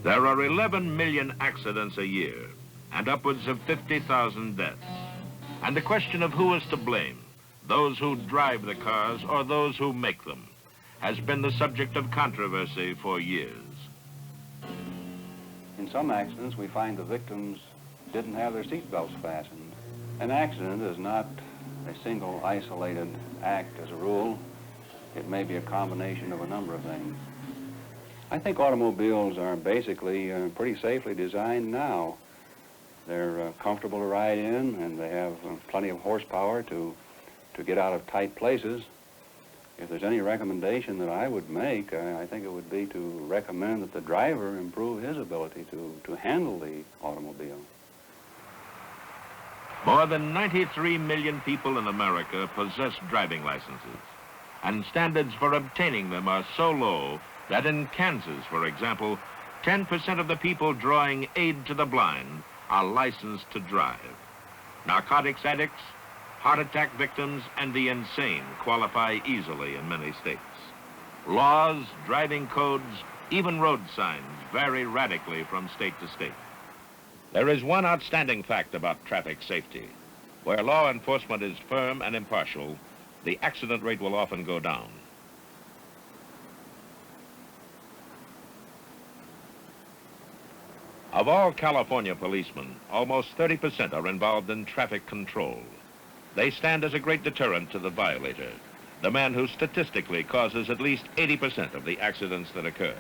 There are 11 million accidents a year and upwards of 50,000 deaths. And the question of who is to blame, those who drive the cars or those who make them, has been the subject of controversy for years. In some accidents, we find the victims didn't have their seat belts fastened. An accident is not a single isolated act as a rule. It may be a combination of a number of things. I think automobiles are basically pretty safely designed now. They're comfortable to ride in, and they have plenty of horsepower to get out of tight places. If there's any recommendation that I would make, I think it would be to recommend that the driver improve his ability to handle the automobile. More than 93 million people in America possess driving licenses, and standards for obtaining them are so low that in Kansas, for example, 10% of the people drawing aid to the blind are licensed to drive. Narcotics addicts, heart attack victims, and the insane qualify easily in many states. Laws, driving codes, even road signs vary radically from state to state. There is one outstanding fact about traffic safety. Where law enforcement is firm and impartial, the accident rate will often go down. Of all California policemen, almost 30% are involved in traffic control. They stand as a great deterrent to the violator, the man who statistically causes at least 80% of the accidents that occur.